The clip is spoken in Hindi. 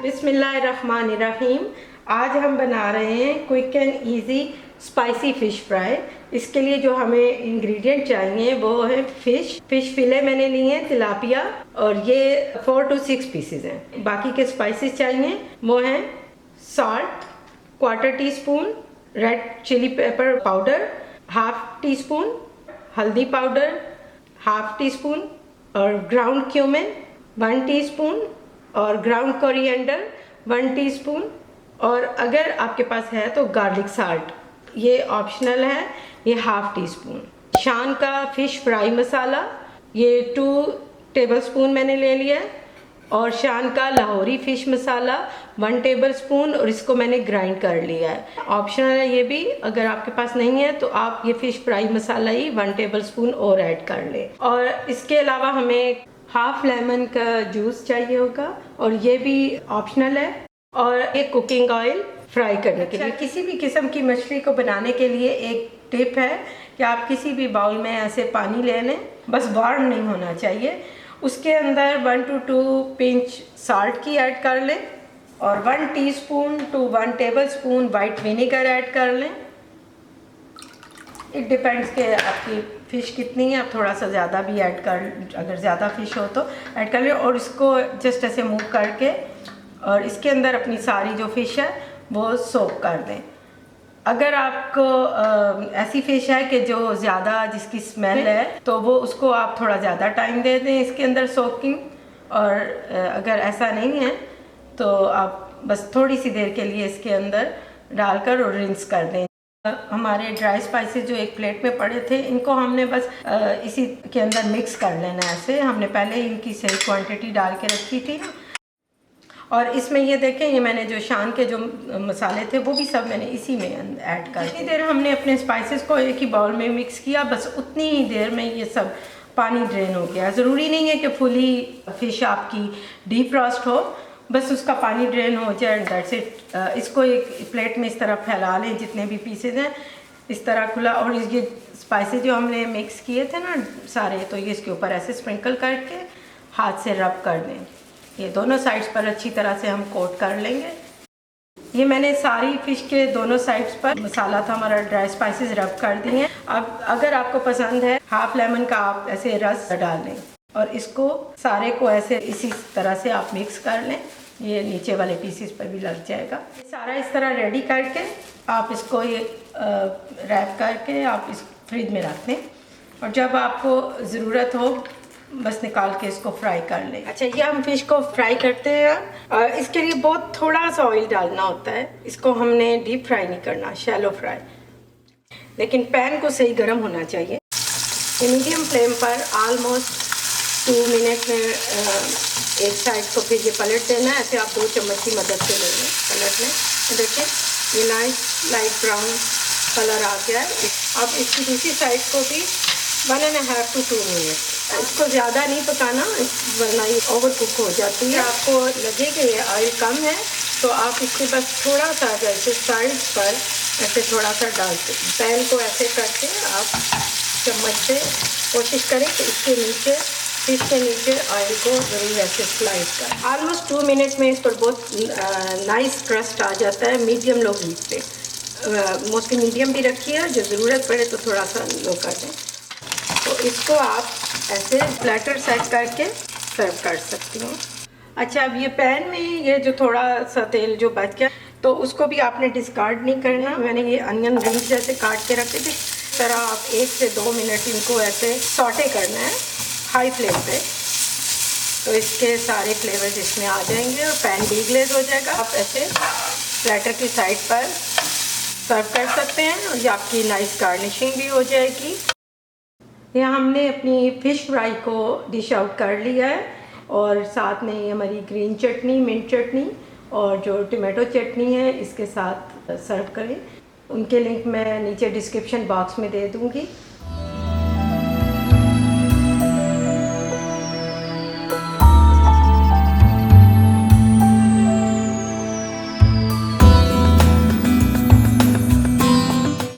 बिस्मिल्लाहिर्रहमानिर्रहीम। आज हम बना रहे हैं quick and easy spicy fish fry. इसके लिए जो हमें इंग्रेडिएंट चाहिए वो है फ़िश फिले मैंने लिए हैं तिलापिया, और ये 4 to 6 पीसेज हैं। बाकी के स्पाइसेस चाहिए वो हैं salt, quarter teaspoon red chili pepper powder, half teaspoon हल्दी पाउडर, हाफ टी स्पून और ग्राउंड क्यूमिन 1 टीस्पून और ग्राउंड कोरिएंडर 1 टीस्पून, और अगर आपके पास है तो गार्लिक साल्ट, ये ऑप्शनल है, ये हाफ टी स्पून। शान का फ़िश फ्राई मसाला ये 2 टेबलस्पून मैंने ले लिया है, और शान का लाहौरी फ़िश मसाला 1 टेबलस्पून, और इसको मैंने ग्राइंड कर लिया है। ऑप्शनल है ये भी, अगर आपके पास नहीं है तो आप ये फ़िश फ्राई मसाला ही 1 टेबलस्पून और ऐड कर लें। और इसके अलावा हमें हाफ लेमन का जूस चाहिए होगा, और ये भी ऑप्शनल है। और एक कुकिंग ऑयल फ्राई करने के लिए। किसी भी किस्म की मछली को बनाने के लिए एक टिप है कि आप किसी भी बाउल में ऐसे पानी ले लें, बस वार्म नहीं होना चाहिए। उसके अंदर 1 to 2 पिंच साल्ट की ऐड कर लें, और 1 teaspoon to 1 tablespoon white vinegar add कर लें। इट डिपेंड्स कि आपकी फ़िश कितनी है, आप थोड़ा सा ज़्यादा भी ऐड कर, अगर ज़्यादा फ़िश हो तो ऐड कर लें, और इसको जस्ट ऐसे मूव करके और इसके अंदर अपनी सारी जो फ़िश है वो सोक कर दें। अगर आपको ऐसी फ़िश है कि जो ज़्यादा जिसकी स्मेल है तो वो उसको आप थोड़ा ज़्यादा टाइम दे दें इसके अंदर सोकिंग, और अगर ऐसा नहीं है तो आप बस थोड़ी सी देर के लिए इसके अंदर डालकर और रिंस कर दें। हमारे ड्राई स्पाइसेस जो एक प्लेट में पड़े थे, इनको हमने बस इसी के अंदर मिक्स कर लेना है। ऐसे हमने पहले ही इनकी सही क्वांटिटी डाल के रखी थी, और इसमें ये देखें, ये मैंने जो शान के जो मसाले थे वो भी सब मैंने इसी में ऐड कर। जितनी देर हमने अपने स्पाइसेस को एक ही बाउल में मिक्स किया, बस उतनी ही देर में ये सब पानी ड्रेन हो गया। ज़रूरी नहीं है कि फुली फ़िश आपकी डीप फ्रॉस्ट हो, बस उसका पानी ड्रेन हो जाए, दैट्स इट। इसको एक प्लेट में इस तरह फैला लें, जितने भी पीसेज हैं इस तरह खुला, और ये स्पाइसेस जो हमने मिक्स किए थे ना सारे, तो ये इसके ऊपर ऐसे स्प्रिंकल करके हाथ से रब कर दें। ये दोनों साइड्स पर अच्छी तरह से हम कोट कर लेंगे। ये मैंने सारी फ़िश के दोनों साइड्स पर मसाला था हमारा, ड्राई स्पाइसेस रब कर दिए हैं। अब अगर आपको पसंद है हाफ लेमन का आप ऐसे रस डाल लें, और इसको सारे को ऐसे इसी तरह से आप मिक्स कर लें, ये नीचे वाले पीसेस पर भी लग जाएगा। सारा इस तरह रेडी करके आप इसको ये रैप करके आप इस फ्रिज में रख दें, और जब आपको ज़रूरत हो बस निकाल के इसको फ्राई कर लें। अच्छा, ये हम फ़िश को फ्राई करते हैं, इसके लिए बहुत थोड़ा सा ऑयल डालना होता है। इसको हमने डीप फ्राई नहीं करना, शैलो फ्राई, लेकिन पैन को सही गर्म होना चाहिए। मीडियम फ्लेम पर ऑलमोस्ट 2 मिनट में एक साइड को फिर ये पलट देना है। ऐसे आप 2 चम्मच की मदद से ले लें, पलट लें। तो देखिए ये नाइस लाइट ब्राउन कलर आ गया है। अब इसकी दूसरी साइड को भी 1.5 to 2 मिनट, इसको ज़्यादा नहीं पकाना वरना ये ओवर कुक हो जाती है। आपको लगे कि ये ऑयल कम है तो आप इसके बस थोड़ा सा ऐसे साइड पर ऐसे थोड़ा सा डालते, पैन को ऐसे करके आप चम्मच से कोशिश करें कि इसके नीचे, फ़िश के नीचे ऑयल को ज़रूर ऐसे स्लाइड करें। ऑलमोस्ट 2 मिनट में इस पर बहुत नाइस क्रस्ट आ जाता है मीडियम लो हीट पे। मोस्टली मीडियम भी रखी है, जो ज़रूरत पड़े तो थोड़ा सा लो कर दें। तो इसको आप ऐसे प्लेटर सेट करके सर्व कर सकती हूँ। अच्छा, अब ये पैन में ये जो थोड़ा सा तेल जो बच गया तो उसको भी आपने डिस्कार्ड नहीं करना। मैंने ये अनियन रिंग्स जैसे काट के रखे थे, इस तरह आप 1 से 2 मिनट इनको ऐसे सॉटे करना है हाई फ्लेम पे, तो इसके सारे फ्लेवर्स इसमें आ जाएंगे और पैन डीग्लेज हो जाएगा। आप ऐसे प्लेटर की साइड पर सर्व कर सकते हैं, और ये आपकी नाइस गार्निशिंग भी हो जाएगी। यहाँ हमने अपनी फ़िश फ्राई को डिश आउट कर लिया है, और साथ में ये हमारी ग्रीन चटनी, मिंट चटनी और जो टमाटो चटनी है इसके साथ सर्व करें। उनके लिंक मैं नीचे डिस्क्रिप्शन बॉक्स में दे दूँगी।